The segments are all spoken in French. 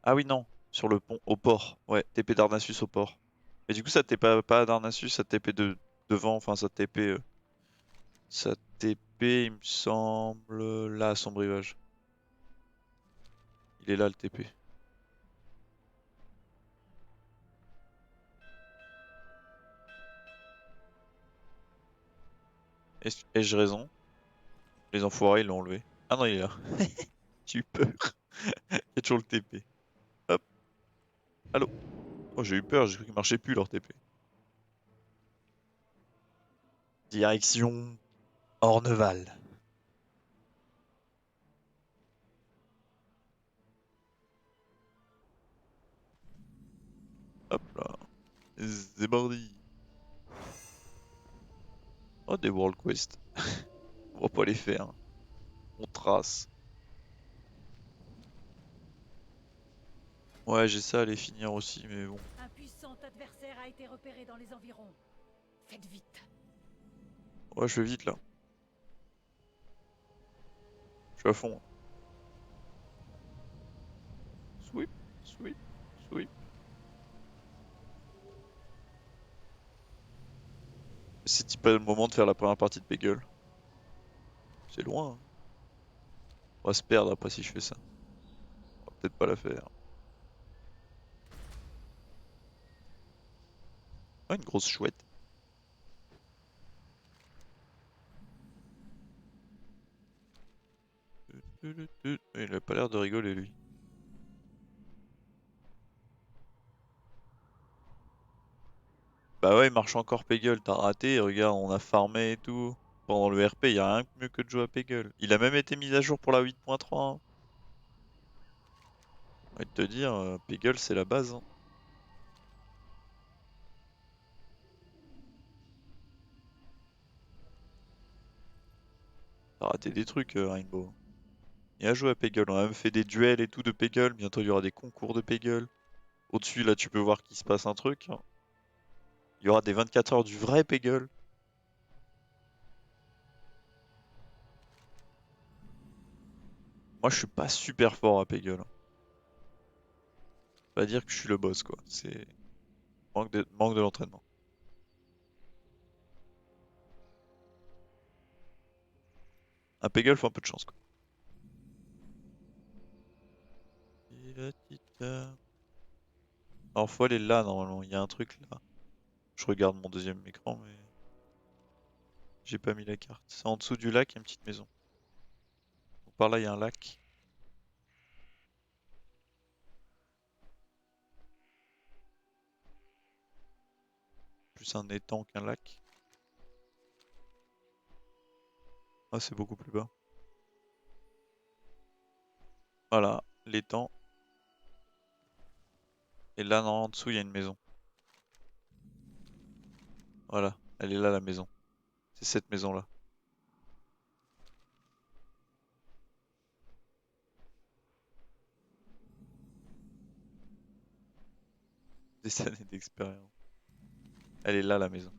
Ah oui, non, sur le pont, au port. Ouais, TP Darnassus au port. Mais du coup, ça TP pas à Darnassus, ça TP devant, enfin ça TP, il me semble, là à son brivage. Il est là le TP. Ai-je raison? Les enfoirés, ils l'ont enlevé. Ah non, il est là. J'ai eu peur. Il y a toujours le TP. Hop, allô. Oh, j'ai eu peur, j'ai cru qu'il marchait plus leur TP. Direction Orneval. Hop là. C'est parti. Oh, des World Quest. On va pas les faire. On trace. Ouais, j'ai ça à les finir aussi, mais bon. Un puissant adversaire a été repéré dans les environs. Faites vite. Ouais, je vais vite là. Je suis à fond. Sweep, sweep, sweep. C'est pas le moment de faire la première partie de Peggle. C'est loin, hein. On va se perdre après si je fais ça. On va peut-être pas la faire. Ah, une grosse chouette. Il a pas l'air de rigoler lui. Bah ouais, il marche encore Peggle, t'as raté, regarde, on a farmé et tout. Pendant le RP, y a rien de mieux que de jouer à Peggle. Il a même été mis à jour pour la 8.3, hein. J'ai envie de te dire, Peggle c'est la base, hein. T'as raté des trucs, Rainbow. Il a joué à Peggle, on a même fait des duels et tout de Peggle. Bientôt il y aura des concours de Peggle. Au-dessus, là, tu peux voir qu'il se passe un truc, hein. Il y aura des 24 heures du vrai Peggle. Moi, je suis pas super fort à Peggle, hein. Pas dire que je suis le boss, quoi. C'est manque de l'entraînement. Un Peggle, faut un peu de chance, quoi. Alors, faut aller là, normalement. Il y a un truc là. Je regarde mon deuxième écran, mais j'ai pas mis la carte. C'est en dessous du lac, il y a une petite maison. Donc, par là, il y a un lac. Plus un étang qu'un lac. Ah, c'est beaucoup plus bas. Voilà, l'étang. Et là, non, en dessous, il y a une maison. Voilà, elle est là, la maison. C'est cette maison-là. Des années d'expérience. Elle est là, la maison.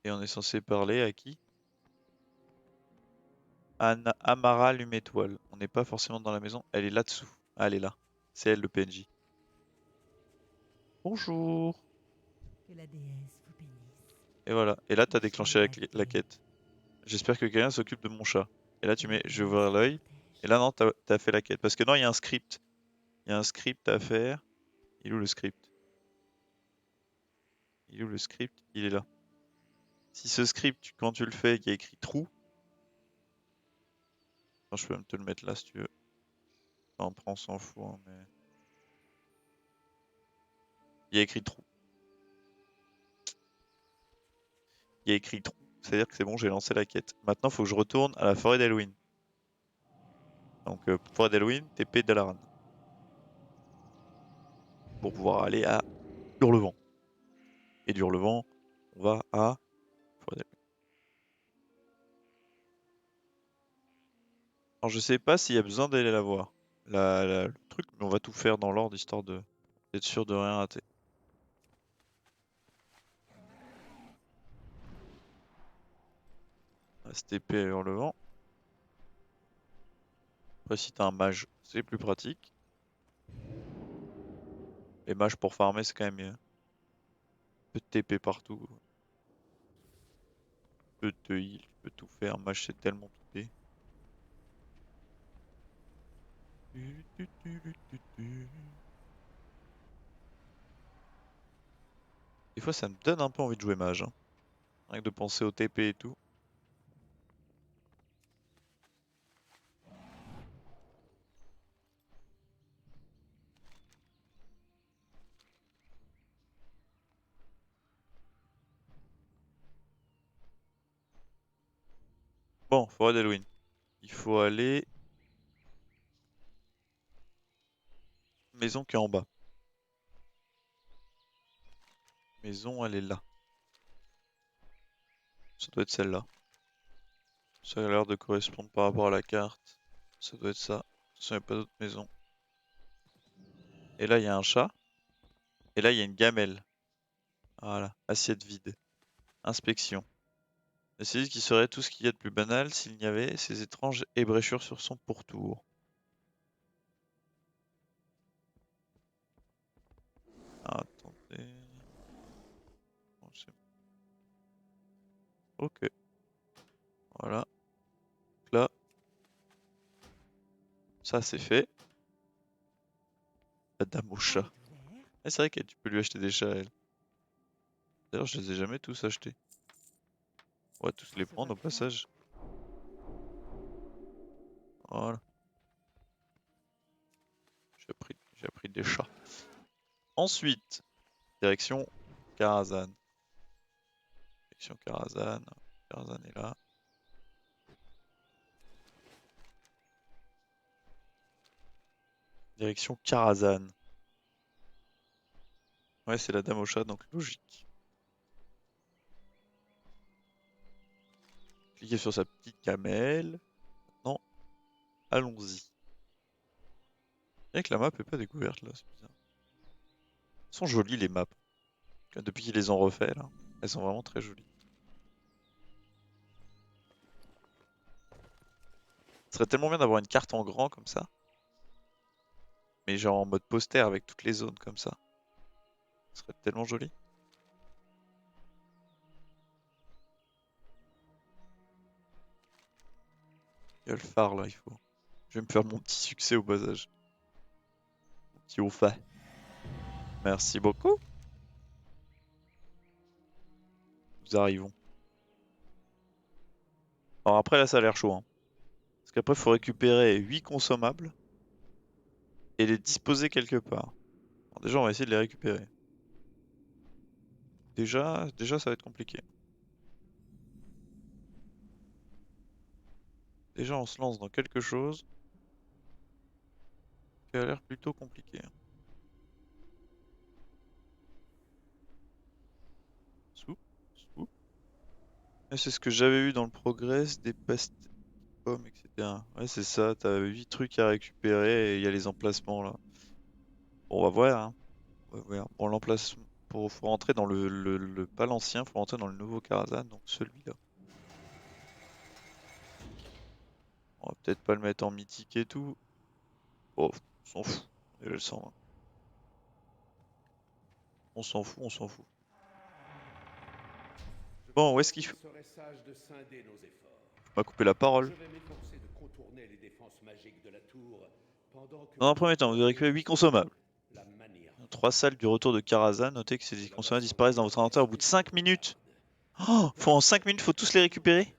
Et on est censé parler à qui? Anna Amara Lumétoile. On n'est pas forcément dans la maison. Elle est là-dessous. Ah, elle est là. C'est elle, le PNJ. Bonjour. Que la déesse vous bénisse. Et voilà. Et là, t'as déclenché Cherchez la la quête. quête. J'espère que quelqu'un s'occupe de mon chat. Et là, Que tu la mets, je vais déesse ouvrir vous l'œil. Et protège. là, non, t'as fait la quête. Parce que non, il y a un script. Il y a un script à faire. Il est où le script? Il est où le script? Il est là. Si ce script, quand tu le fais, il y a écrit trou. Enfin, je peux même te le mettre là si tu veux. Enfin, après, on s'en fout, hein, mais. Il y a écrit trou. Il y a écrit trou. C'est-à-dire que c'est bon, j'ai lancé la quête. Maintenant, il faut que je retourne à la forêt d'Halloween. Donc, forêt d'Halloween, TP Dalaran. Pour pouvoir aller à Hurlevent. Et d'Hurlevent, on va à forêt d'Halloween. Alors, je sais pas s'il y a besoin d'aller la voir. Le truc, mais on va tout faire dans l'ordre histoire d'être sûr de rien rater. On va se TP à Hurlevent. Après, si t'as un mage, c'est plus pratique. Les mages pour farmer, c'est quand même mieux. Tu peux te TP partout. Tu peux te heal, tu peux tout faire. Un mage, c'est tellement TP. Des fois, ça me donne un peu envie de jouer mage. Hein. Rien que de penser au TP et tout. Bon, forêt d'Halloween. Il faut aller... Maison qui est en bas. Maison, elle est là. Ça doit être celle-là. Ça a l'air de correspondre par rapport à la carte. Ça doit être ça. De toute façon, il n'y a pas d'autre maison. Et là, il y a un chat. Et là, il y a une gamelle. Voilà. Assiette vide. Inspection. C'est dit qu'il serait tout ce qu'il y a de plus banal s'il n'y avait ces étranges ébréchures sur son pourtour. Ah, attendez. Bon, ok. Voilà. Là. Ça, c'est fait. La dame au chat. Ah, c'est vrai que tu peux lui acheter des chats, elle. D'ailleurs, je les ai jamais tous achetés. On va tous les prendre au passage. Voilà. J'ai appris des chats. Ensuite, direction Karazhan. Direction Karazhan. Karazhan est là. Direction Karazhan. Ouais, c'est la dame au chat, donc logique. Cliquez sur sa petite camelle. Non, allons-y. C'est vrai que la map est pas découverte là, c'est bizarre. Elles sont jolies les maps. Depuis qu'ils les ont refait là. Elles sont vraiment très jolies. Ce serait tellement bien d'avoir une carte en grand comme ça. Mais genre en mode poster avec toutes les zones comme ça. Ce serait tellement joli. Il y a le phare là, il faut. Je vais me faire mon petit succès au passage. Mon petit haut fait. Merci beaucoup. Nous arrivons. Alors après là ça a l'air chaud. Hein. Parce qu'après il faut récupérer 8 consommables. Et les disposer quelque part. Alors, déjà on va essayer de les récupérer. Déjà ça va être compliqué. Déjà on se lance dans quelque chose qui a l'air plutôt compliqué. Sous, sous. Et c'est ce que j'avais eu dans le progress des pastèques pommes, etc. Ouais c'est ça, t'as 8 trucs à récupérer et il y a les emplacements là. Bon, on va voir, hein. On va voir. Bon, l'emplacement. Faut rentrer dans pas l'ancien, faut rentrer dans le nouveau Karazhan, donc celui-là. On va peut-être pas le mettre en mythique et tout. Oh, on s'en fout. Déjà le 120. On s'en fout, on s'en fout. Bon, où est-ce qu'il faut... serait sage de scinder nos efforts. Tu m'as coupé la parole. Je vais m'efforcer de contourner les défenses magiques de la tour pendant que Dans un vous premier temps, vous devez récupérer 8 consommables. la manière. 3 salles du retour de Karazhan. Notez que ces consommables disparaissent dans votre inventaire au bout de 5 minutes. Oh, en 5 minutes, faut tous les récupérer.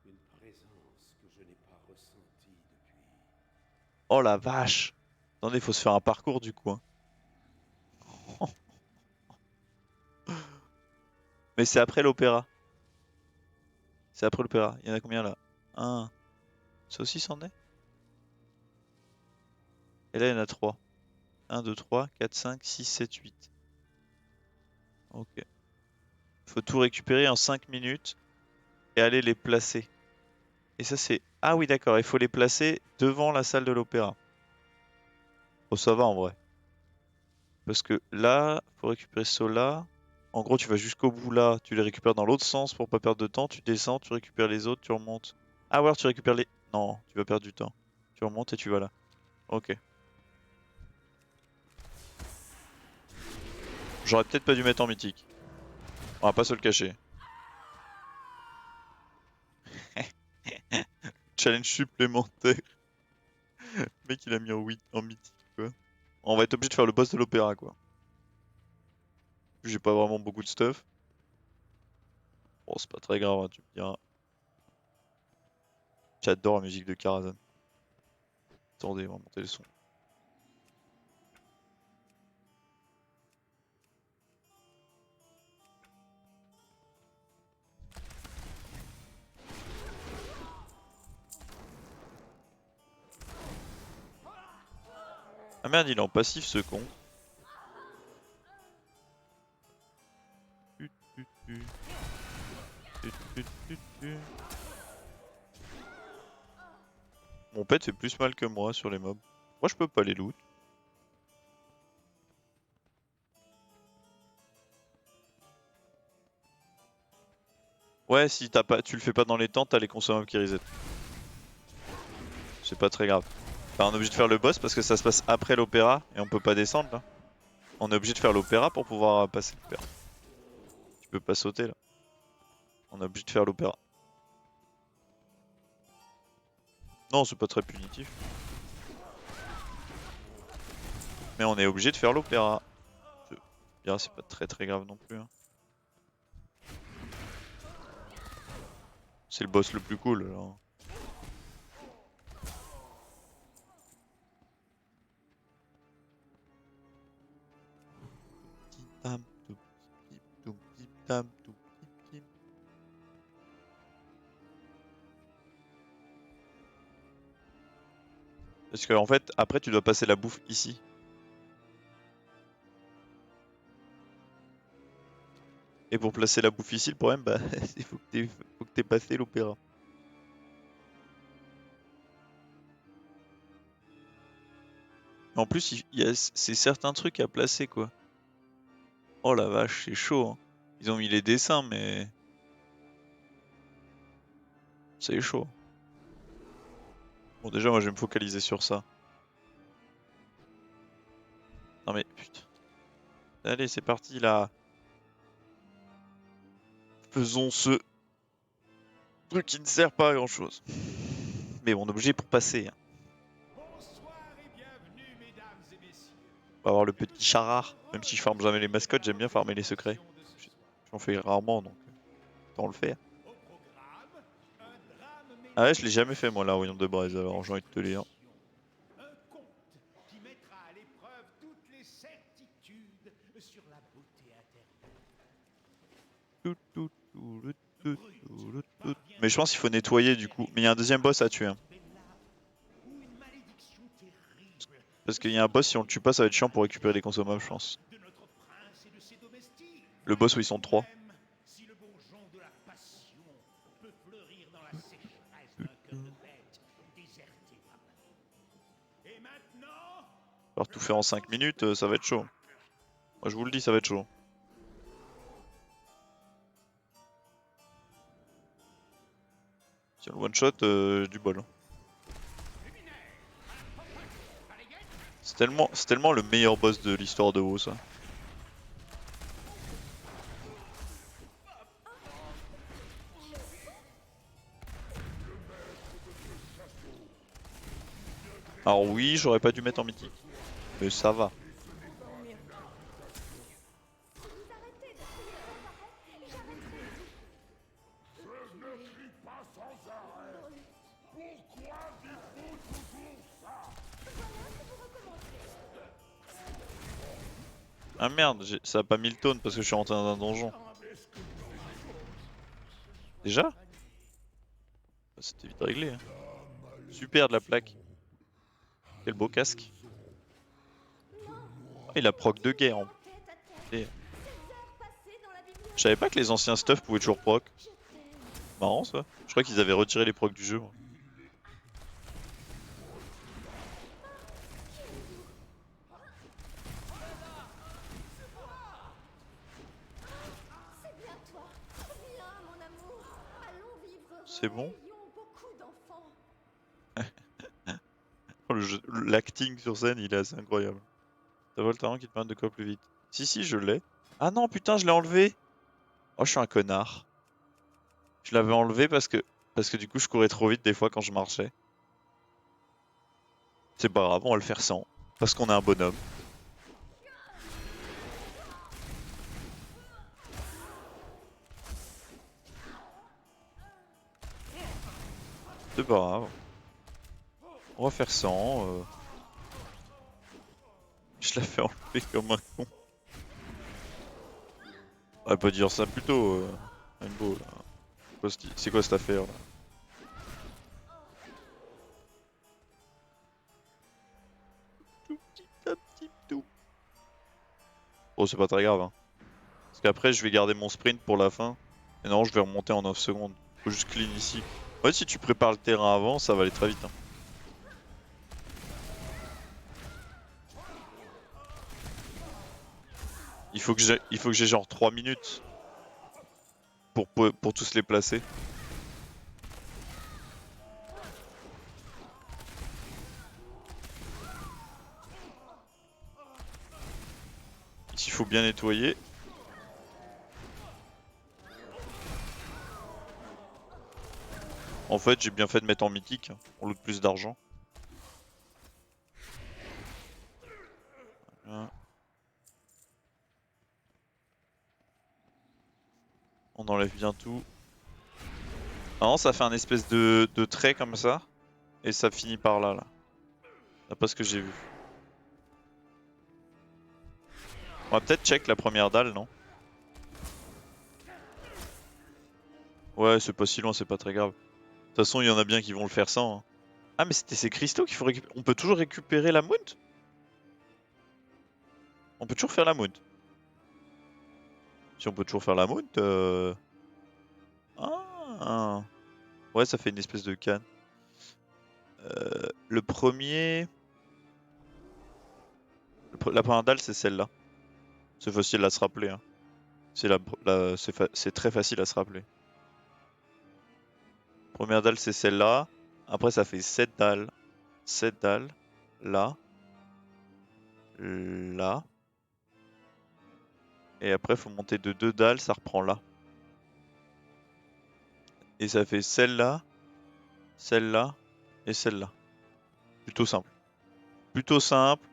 Une présence que je n'ai pas ressentie depuis. Oh la vache. Attendez, faut se faire un parcours du coup. Hein. Mais c'est après l'opéra. C'est après l'opéra. Il y en a combien là? 1. Ça aussi c'en est? Et là, il y en a 3. 1, 2, 3, 4, 5, 6, 7, 8. Ok. Faut tout récupérer en 5 minutes et aller les placer. Et ça, c'est... Ah oui, d'accord. Il faut les placer devant la salle de l'opéra. Oh, ça va en vrai. Parce que là, faut récupérer ceux-là. En gros, tu vas jusqu'au bout là. Tu les récupères dans l'autre sens pour pas perdre de temps. Tu descends, tu récupères les autres, tu remontes. Ah, ou alors tu récupères les... Non, tu vas perdre du temps. Tu remontes et tu vas là. Ok. J'aurais peut-être pas dû mettre en mythique. On va pas se le cacher. Challenge supplémentaire. Le mec il a mis en mythique quoi. On va être obligé de faire le boss de l'opéra quoi. J'ai pas vraiment beaucoup de stuff. Bon c'est pas très grave hein, tu me diras. J'adore la musique de Karazhan. Attendez, on va monter le son. Ah merde, il est en passif ce con. Mon pet fait plus mal que moi sur les mobs. Moi je peux pas les loot. Ouais, si t'as pas, tu le fais pas dans les temps, t'as les consommables qui reset. C'est pas très grave. Enfin, on est obligé de faire le boss parce que ça se passe après l'opéra et on peut pas descendre là. On est obligé de faire l'opéra pour pouvoir passer l'opéra. Tu peux pas sauter là. On est obligé de faire l'opéra. Non, c'est pas très punitif. Mais on est obligé de faire l'opéra. C'est pas très grave non plus. Hein. C'est le boss le plus cool là. Parce que en fait, après tu dois passer la bouffe ici. Et pour placer la bouffe ici, le problème, bah, il faut que t'aies passé l'opéra. En plus, c'est certains trucs à placer quoi. Oh la vache, c'est chaud. Hein. Ils ont mis les dessins, mais c'est chaud. Bon, déjà, moi, je vais me focaliser sur ça. Non mais putain. Allez, c'est parti là. Faisons ce truc qui ne sert pas à grand chose. Mais bon, on est obligé pour passer. Hein. Bonsoir et bienvenue, mesdames et messieurs. On va avoir le petit charard. Même si je farme jamais les mascottes, j'aime bien farmer les secrets. J'en fais rarement, donc autant le faire. Au programme, un drame Ah ouais, mêlant je l'ai jamais fait moi là, Royaume de Braise, alors j'ai envie de te lire. un conte qui mettra à l'épreuve toutes les certitudes sur la beauté intérieure. Mais je pense qu'il faut nettoyer du coup. Mais il y a un deuxième boss à tuer. Hein. Ou une malédiction terrible Parce qu'il y a un boss, si on le tue pas, ça va être chiant pour récupérer les consommables, je pense. de notre prince et de ses domestiques. Le boss où ils sont 3. Même si le bourgeon de la passion peut fleurir dans la sécheresse d'un cœur de bête déserté par la vie. Et maintenant, Alors tout faire en 5 minutes, ça va être chaud. Moi je vous le dis, ça va être chaud. Si on le one shot, du bol. C'est tellement le meilleur boss de l'histoire de WoW ça. Alors oui, j'aurais pas dû mettre en mythique. Mais ça va. Ah merde, ça a pas mis le taunt parce que je suis rentré dans un donjon. Déjà? C'était vite réglé. Hein. Super de la plaque. Quel beau casque. Ah, il a proc de guerre en plus. Je savais pas que les anciens stuff pouvaient toujours proc. Marrant ça. Je crois qu'ils avaient retiré les procs du jeu. Moi. C'est bon. l'acting sur scène, il est assez incroyable. T'as le talent qui te permet de courir plus vite. Si, je l'ai. Ah non, putain, je l'ai enlevé. Oh, je suis un connard. Je l'avais enlevé parce que du coup, je courais trop vite des fois quand je marchais. C'est pas grave, on va le faire sans. Parce qu'on est un bonhomme. C'est pas grave. On va faire sans. Je l'avais enlevé comme un con. On va pas dire ça plutôt, Rainbow, là. C'est quoi cette affaire, là? Tout petit, tout. Oh, c'est pas très grave, hein. Parce qu'après, je vais garder mon sprint pour la fin. Et non, je vais remonter en 9 secondes. Faut juste clean ici. Ouais, si tu prépares le terrain avant, ça va aller très vite, hein. Il faut que j'ai genre 3 minutes pour tous les placer. Ici, il faut bien nettoyer. En fait, j'ai bien fait de mettre en mythique. On loot plus d'argent. Voilà. On enlève bien tout. Non, ça fait un espèce de trait comme ça. Et ça finit par là, là. D'après ce que j'ai vu. On va peut-être check la première dalle, non? Ouais, c'est pas si loin, c'est pas très grave. De toute façon, il y en a bien qui vont le faire sans, hein. Ah, mais c'était ces cristaux qu'il faut récupérer. On peut toujours récupérer la mount? On peut toujours faire la mount. Si on peut toujours faire la mount, Ah. Ouais, ça fait une espèce de canne. Le premier... La première dalle, c'est celle-là. C'est facile à se rappeler, hein. C'est très facile à se rappeler. Première dalle, c'est celle-là. Après, ça fait 7 dalles. 7 dalles. Là. Là. Et après, faut monter de 2 dalles, ça reprend là. Et ça fait celle-là, celle-là et celle-là. Plutôt simple. Plutôt simple.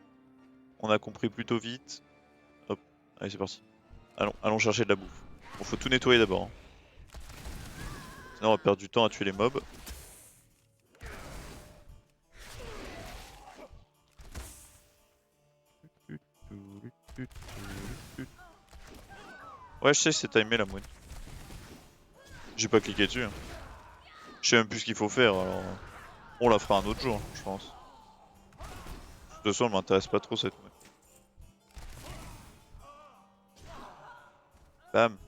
On a compris plutôt vite. Hop. Allez, c'est parti. Allons chercher de la bouffe. Bon, faut tout nettoyer d'abord, hein. Sinon, on va perdre du temps à tuer les mobs. Ouais, je sais, c'est timé la moon. J'ai pas cliqué dessus, hein. Je sais même plus ce qu'il faut faire, alors on la fera un autre jour, je pense. De toute façon, elle m'intéresse pas trop cette moon. Bam. De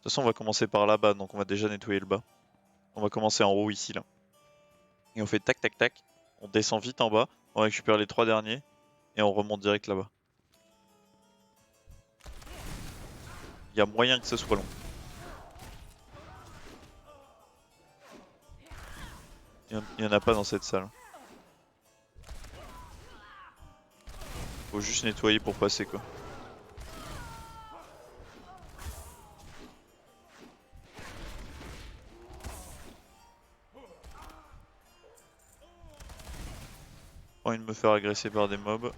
toute façon, on va commencer par là-bas, donc on va déjà nettoyer le bas. On va commencer en haut ici, là. Et on fait tac tac tac. On descend vite en bas, on récupère les 3 derniers, et on remonte direct là-bas. Il y a moyen que ce soit long. Il y en a pas dans cette salle. Faut juste nettoyer pour passer, quoi. Pas envie de me faire agresser par des mobs.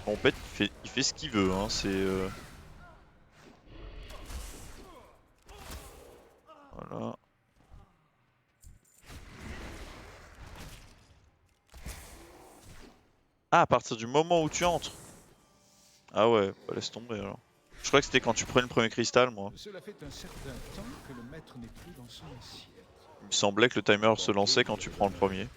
En fait, il fait ce qu'il veut, hein, c'est... Voilà. Ah, à partir du moment où tu entres. Ah ouais, bah laisse tomber alors. Je crois que c'était quand tu prenais le premier cristal, moi. Cela fait un certain temps que le maître n'est plus dans son assiette. Il me semblait que le timer se lançait quand tu prends le premier.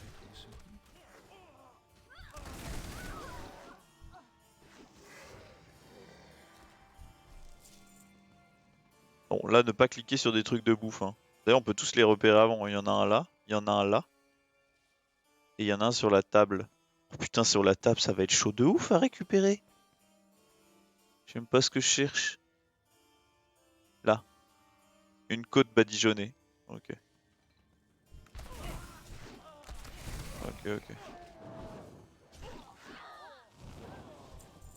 Bon, là, ne pas cliquer sur des trucs de bouffe, hein. D'ailleurs, on peut tous les repérer avant. Il y en a un là, il y en a un là. Et il y en a un sur la table. Oh putain, sur la table, ça va être chaud de ouf à récupérer. Je sais même pas ce que je cherche. Là. Une côte badigeonnée. Ok. Ok.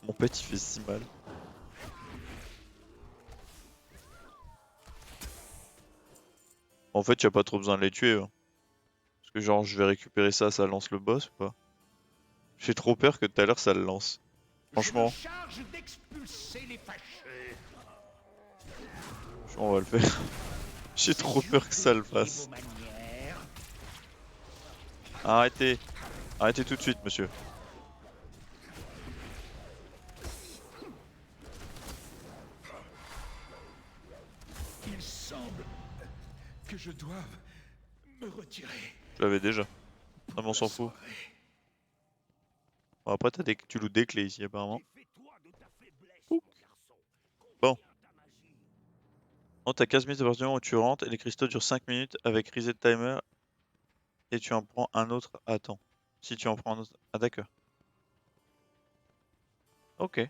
Mon pet il fait si mal. En fait, y a pas trop besoin de les tuer. Hein. Parce que genre, je vais récupérer ça, ça lance le boss ou pas? J'ai trop peur que tout à l'heure ça le lance. Je me Franchement, charge d'expulser les fâcheux. on va le faire. J'ai trop peur que ça le Vérifiez vos fasse. manières. Arrêtez. Arrêtez tout de suite, monsieur. Il semble que je doive me retirer. Je l'avais déjà. Non mais on Pour la s'en fout. soirée. Bon, après, tu lootes des clés ici, apparemment. Défais-toi de ta faiblesse, Ouh. mon garçon. Bon. Contiens ta magie. Oh, t'as 15 minutes à partir du moment où tu rentres et les cristaux durent 5 minutes avec reset timer et tu en prends un autre. Attends. Si tu en prends un autre. Ah, d'accord. Ok.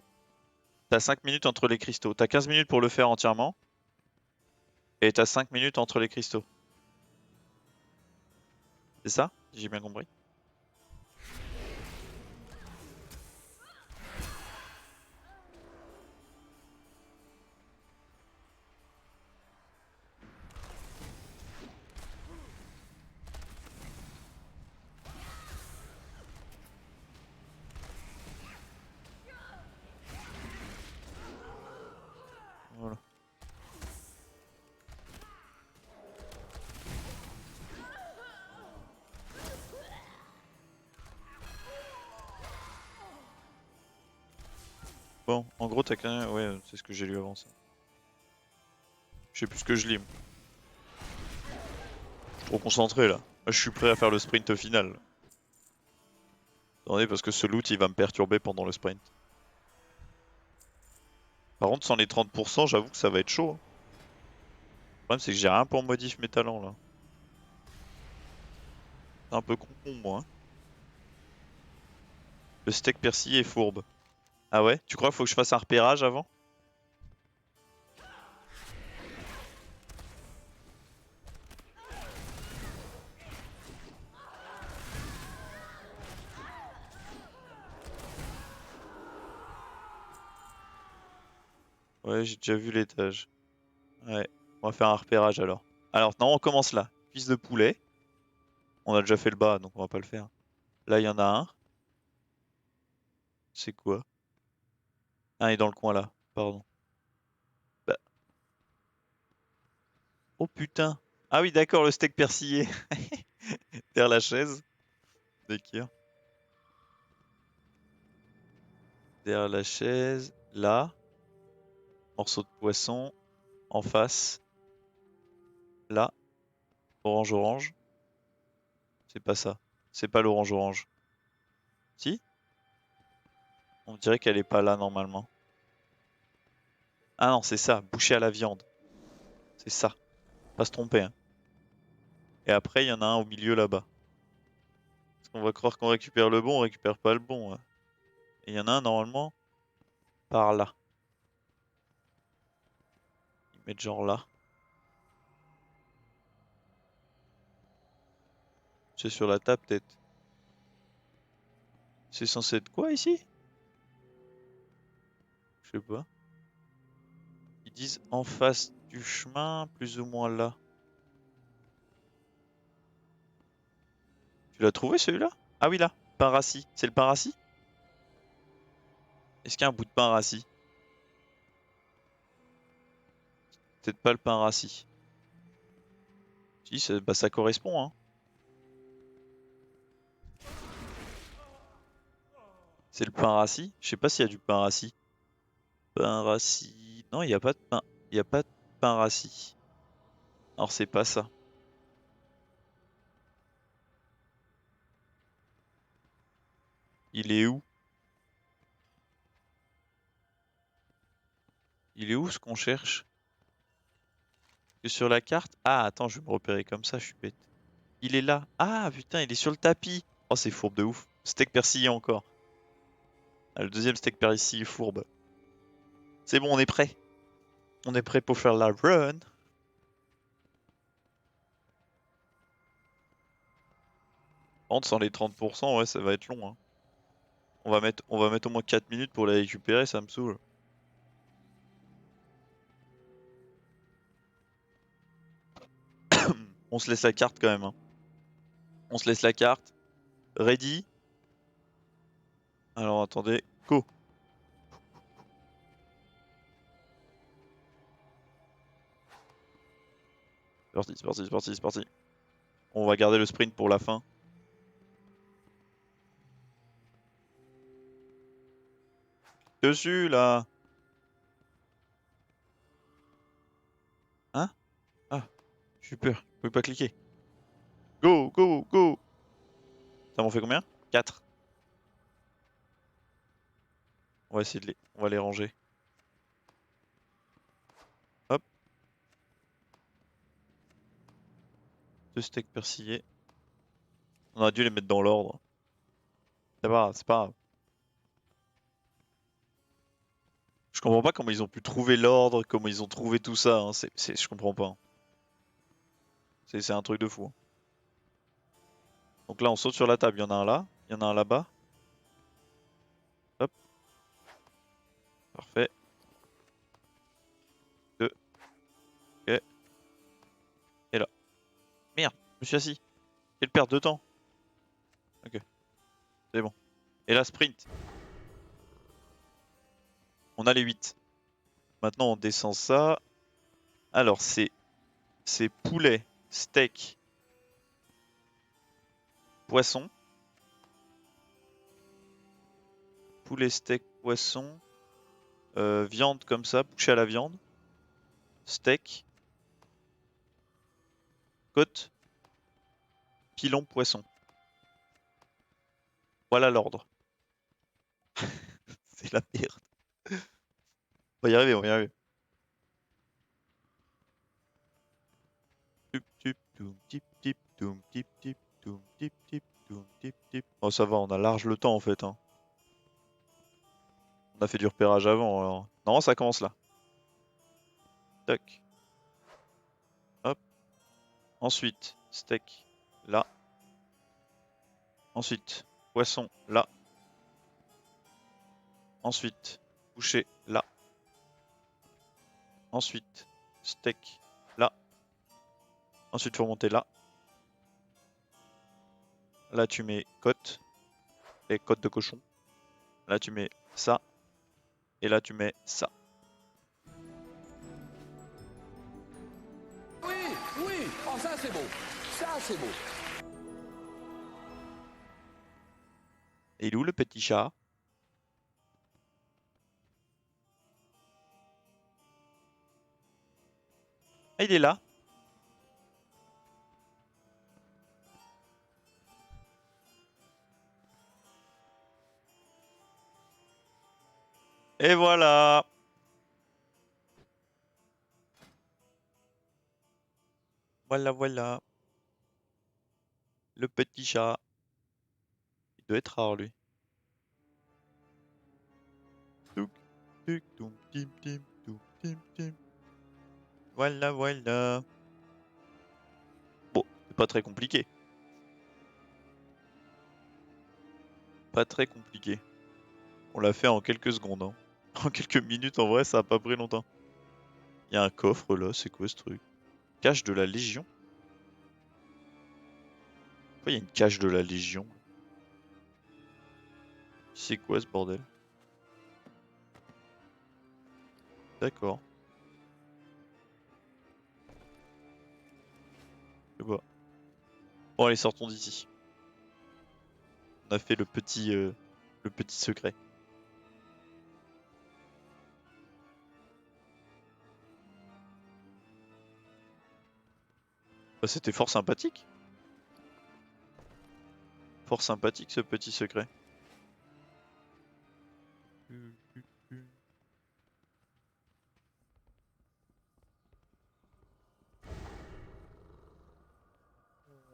T'as 5 minutes entre les cristaux. T'as 15 minutes pour le faire entièrement. Et t'as 5 minutes entre les cristaux. C'est ça? Si j'ai bien compris. Voilà. Bon, en gros, t'as qu'un. Ouais, c'est ce que j'ai lu avant ça. Je sais plus ce que je lis. Moi. Je suis trop concentré là. Là, je suis prêt à faire le sprint final. Attendez, parce que ce loot il va me perturber pendant le sprint. Par contre, sans les 30%, j'avoue que ça va être chaud. Hein. Le problème, c'est que j'ai rien pour modif mes talents là. C'est un peu con, moi. Hein. Le steak persillé est fourbe. Ah ouais? Tu crois qu'il faut que je fasse un repérage avant? Ouais, j'ai déjà vu l'étage. Ouais, on va faire un repérage alors. Alors, non, on commence là. Cuisse de poulet. On a déjà fait le bas, donc on va pas le faire. Là, il y en a un. C'est quoi? Ah, il est dans le coin là. Pardon. Bah. Oh putain. Ah oui, d'accord, le steak persillé. Derrière la chaise. D'accord. Derrière la chaise. Là. Morceau de poisson. En face. Là. Orange. C'est pas ça. C'est pas l'orange. Si? On dirait qu'elle est pas là normalement. Ah non, c'est ça. Boucher à la viande. C'est ça. Pas se tromper. Hein. Et après, il y en a un au milieu là-bas. Parce qu'on va croire qu'on récupère le bon, on récupère pas le bon. Hein. Et il y en a un normalement par là. Ils mettent genre là. C'est sur la table peut-être. C'est censé être quoi ici? Je sais pas. Ils disent en face du chemin, plus ou moins là. Tu l'as trouvé celui-là? Ah oui là, pain rassis. C'est le pain rassis? Est-ce qu'il y a un bout de pain rassis? Peut-être pas le pain rassis. Si, bah, ça correspond hein. C'est le pain rassis? Je sais pas s'il y a du pain rassis. Pain rassis. Non, il n'y a pas de pain. Il y a pas de pain rassis. Alors c'est pas ça. Il est où? Il est où ce qu'on cherche? Que sur la carte? Ah, attends, je vais me repérer comme ça, je suis bête. Il est là. Ah, putain, il est sur le tapis. Oh, c'est fourbe de ouf. Steak persillé encore. Ah, le deuxième steak persillé fourbe. C'est bon, on est prêt. On est prêt pour faire la run. Entre sans les 30%, ouais, ça va être long. Hein. On va mettre au moins 4 minutes pour la récupérer, ça me saoule. On se laisse la carte quand même. Hein. On se laisse la carte. Ready. Alors attendez. Go. C'est parti, c'est parti, c'est parti, c'est parti. On va garder le sprint pour la fin. Dessus là. Hein? Ah, j'ai eu peur. Je pouvais pas cliquer. Go, go, go. Ça m'en fait combien? 4. On va essayer de les. On va les ranger. Hop. 2 steaks persillés. On aurait dû les mettre dans l'ordre. C'est pas grave, c'est pas grave. Je comprends pas comment ils ont pu trouver l'ordre, comment ils ont trouvé tout ça. Hein. Je comprends pas. Hein. C'est un truc de fou. Hein. Donc là, on saute sur la table. Il y en a un là, il y en a un là-bas. Hop. Parfait. 2. Ok. Et là. Merde, je me suis assis. Quelle perte de temps. Ok, c'est bon. Et là, sprint. On a les 8. Maintenant, on descend ça. Alors, c'est poulet, steak, poisson. Poulet, steak, poisson. Viande comme ça, bouché à la viande. Steak. Côte. Pilon, poisson. Voilà l'ordre. C'est la merde. On va y arriver, on va y arriver. Oh ça va, on a large le temps en fait. Hein. On a fait du repérage avant alors. Non, ça commence là. Tac. Hop. Ensuite, steak là. Ensuite, poisson là. Ensuite, boucher là. Ensuite, steak là. Ensuite, faut monter là. Là, tu mets côte. Et côte de cochon. Là, tu mets ça. Et là, tu mets ça. Oui, oui, oh ça c'est beau, ça c'est beau. Et il est où le petit chat? Ah, il est là. Et voilà. Voilà, voilà. Le petit chat. Il doit être rare, lui. Touk, tuk, toum, tim, tim, toum, tim, tim. Voilà, voilà. Bon, c'est pas très compliqué. Pas très compliqué. On l'a fait en quelques secondes. Hein. En quelques minutes, en vrai, ça a pas pris longtemps. Il y a un coffre là, c'est quoi ce truc? Cache de la Légion? Pourquoi il y a une cache de la Légion? C'est quoi ce bordel? D'accord. Je sais pas. Bon, allez, sortons d'ici. On a fait le petit secret. Bah, c'était fort sympathique. Fort sympathique ce petit secret.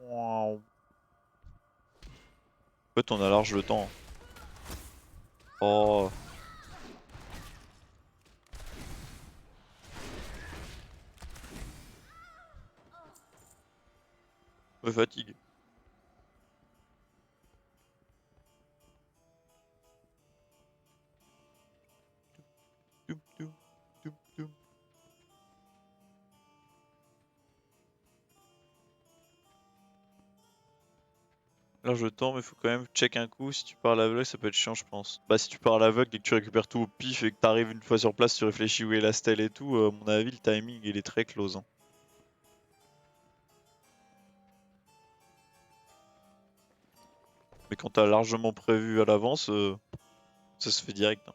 Waouh. En fait, on a large le temps. Oh. Me fatigue. Toum, toum, toum, toum. Alors je tends, mais faut quand même check un coup. Si tu pars à l'aveugle, ça peut être chiant, je pense. Bah, si tu pars à l'aveugle et que tu récupères tout au pif et que t'arrives une fois sur place, tu réfléchis où est la stèle et tout, à mon avis, le timing il est très close, hein. Mais quand t'as largement prévu à l'avance, ça se fait direct, hein.